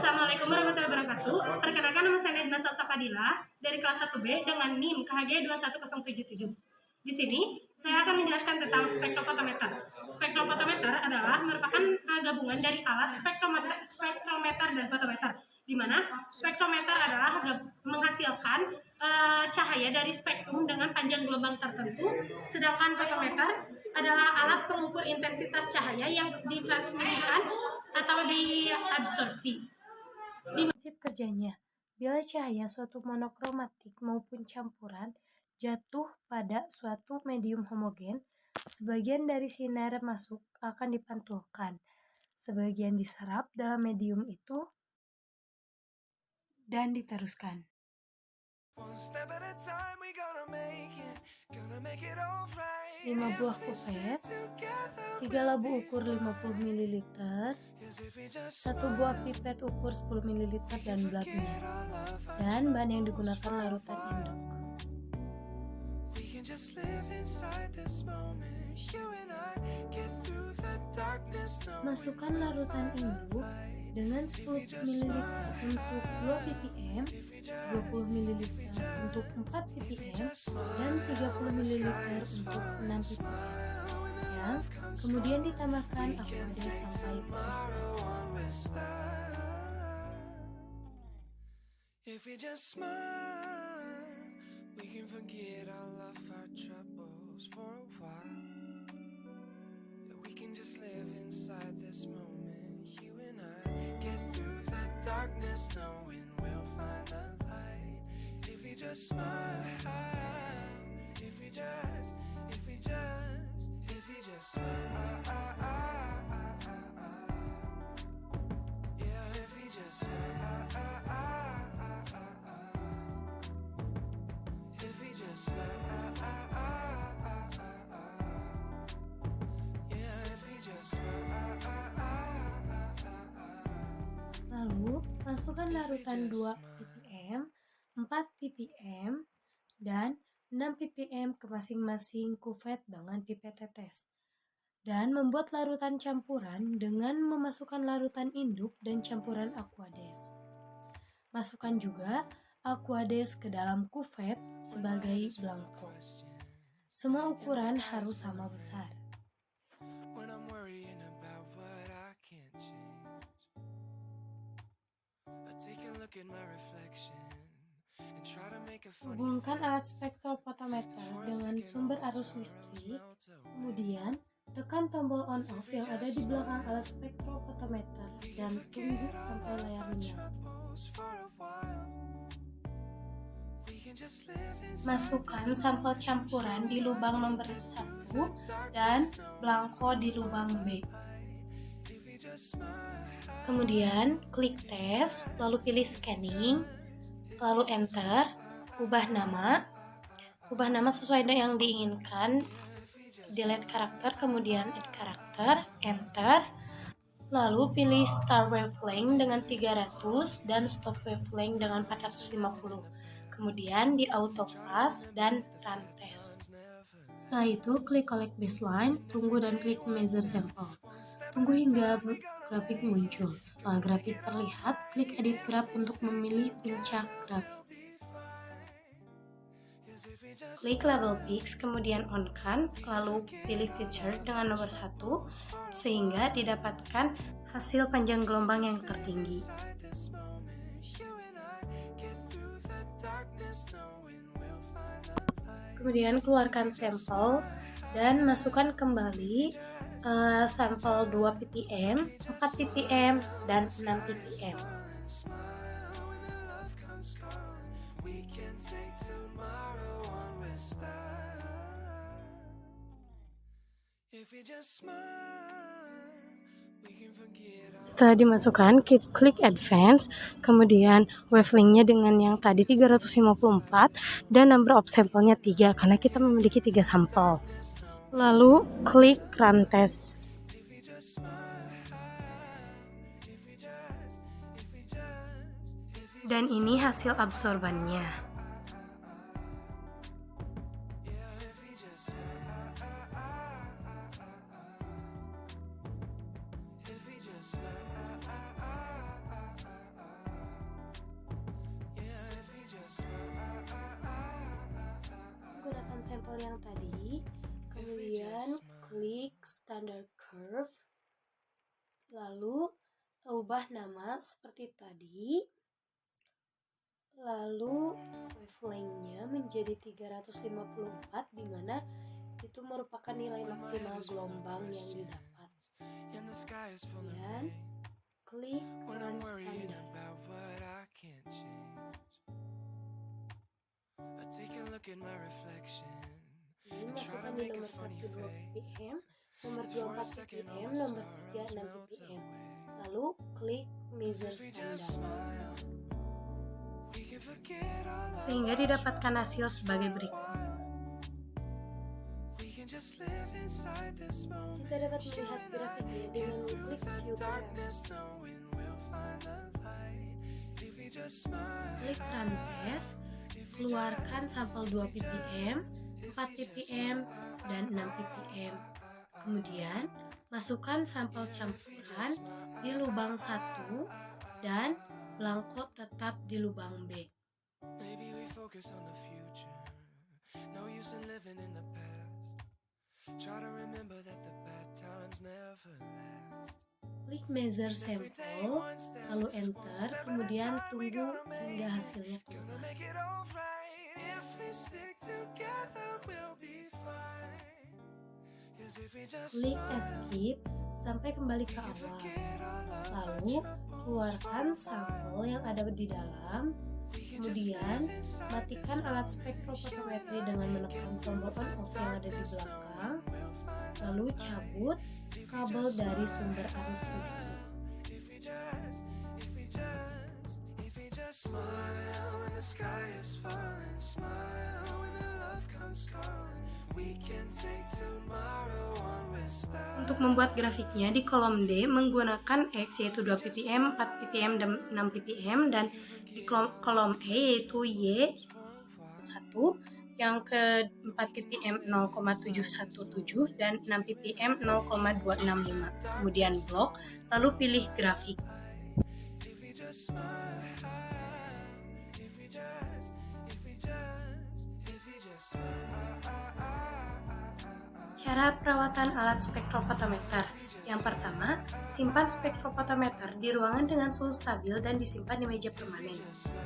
Assalamualaikum warahmatullahi wabarakatuh. Perkenalkan, nama saya Nedma Sasapadila dari kelas 1B dengan NIM KHG 21077. Di sini saya akan menjelaskan tentang spektrofotometer. Spektrofotometer adalah merupakan gabungan dari alat spektrometer dan fotometer, di mana spektrometer adalah menghasilkan cahaya dari spektrum dengan panjang gelombang tertentu, sedangkan fotometer adalah alat pengukur intensitas cahaya yang ditransmisikan atau diabsorpsi. Prinsip kerjanya, bila cahaya suatu monokromatik maupun campuran jatuh pada suatu medium homogen, sebagian dari sinar masuk akan dipantulkan, sebagian diserap dalam medium itu, dan diteruskan. 5 buah kufet, 3 labu ukur 50 ml, 1 buah pipet ukur 10 ml dan blabnya. Dan bahan yang digunakan larutan induk. Masukkan larutan induk dengan 10 ml untuk 2 ppm, 20 ml untuk 4 ppm, dan 30 ml untuk 6 ppm. Yang kemudian ditambahkan aquades sampai tipis. If we just smile, we can forget all of our troubles for a while. We can just live inside this moment, you and I. Get through the darkness knowing we'll find the light. If we just smile, if we just smile, yeah, if we just smile, if we just smile, yeah, if we just smile. Lalu, masukkan larutan 2 ppm, 4 ppm, dan 6 ppm ke masing-masing kufet dengan pipet tetes. Dan membuat larutan campuran dengan memasukkan larutan induk dan campuran aquades. Masukkan juga aquades ke dalam kufet sebagai blanko. Semua ukuran harus sama besar. Hubungkan alat spektrofotometer dengan sumber arus listrik, kemudian tekan tombol on off yang ada di belakang alat spektrofotometer dan tunggu sampai layar menyala. Masukkan sampel campuran di lubang nomor 1 dan blanko di lubang B. Kemudian klik tes, lalu pilih scanning, lalu enter, ubah nama sesuai dengan yang diinginkan, delete karakter, kemudian add karakter, enter, lalu pilih start wavelength dengan 300 dan stop wavelength dengan 450, kemudian di auto pass dan run test. Setelah itu klik collect baseline, tunggu dan klik measure sample. Tunggu hingga grafik muncul. Setelah grafik terlihat, klik edit graph untuk memilih puncak grafik. Klik label peaks, kemudian on-kan, lalu pilih feature dengan nomor 1, sehingga didapatkan hasil panjang gelombang yang tertinggi. Kemudian keluarkan sampel dan masukkan kembali sampel 2 ppm, 4 ppm, dan 6 ppm. Setelah dimasukkan, klik advance, kemudian wavelength-nya dengan yang tadi 354 dan number of sampelnya 3 karena kita memiliki 3 sampel. Lalu klik run test. Dan ini hasil absorbannya. sampel yang tadi, kemudian klik standard curve, lalu ubah nama seperti tadi, lalu wavelength-nya menjadi 354, di mana itu merupakan nilai maksimal gelombang yang didapat. And the sky is full of Dan rain. klik When run I'm worrying standard. about what I can't change, I take a look at my reflection. Ini masukkan di nomor 1 2 ppm, nomor 2 4 ppm, nomor 3 6 ppm. Lalu klik measure standard. We can forget all of Sehingga didapatkan hasil sebagai berikut. we can just live inside this moment. Kita dapat melihat grafiknya dengan mengklik view graph. Darkness knowing we'll find the light if we just smile. Klik run test, keluarkan sampel 2 ppm, 4 ppm, dan 6 ppm. Kemudian, masukkan sampel campuran di lubang 1 dan belangko tetap di lubang B. Maybe we focus on the future. No use in living in the past. Try to remember that the bad times never last. Klik measure sampel, lalu enter, kemudian tunggu hingga hasilnya Gonna keluar. make it alright. If we stick together, we'll be fine. 'Cause if we just Klik escape sampai kembali ke awal. Lalu, keluarkan sampel yang ada di dalam. Kemudian, matikan alat spektrofotometri dengan menekan tombol on off yang ada di belakang. Lalu, cabut kabel dari sumber arus listrik. if we just smile when the sky is falling, smile when the love comes calling. We can take tomorrow on with style. Untuk membuat grafiknya di kolom D menggunakan X yaitu 2 ppm, 4 ppm, dan 6 ppm, dan di kolom E yaitu Y 1 yang ke 4 ppm 0,717 dan 6 ppm 0,265. Kemudian blok, lalu pilih grafik. If we just smile, if we just smile. Cara perawatan alat spektrofotometer. Yang pertama, simpan spektrofotometer di ruangan dengan suhu stabil dan disimpan di meja permanen.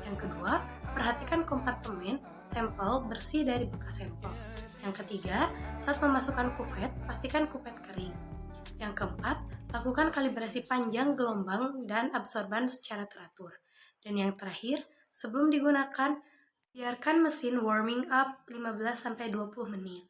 Yang kedua, perhatikan kompartemen sampel bersih dari bekas sampel. Yang ketiga, saat memasukkan kuvet, pastikan kuvet kering. Yang keempat, lakukan kalibrasi panjang gelombang dan absorban secara teratur. Dan yang terakhir, sebelum digunakan, biarkan mesin warming up 15-20 menit.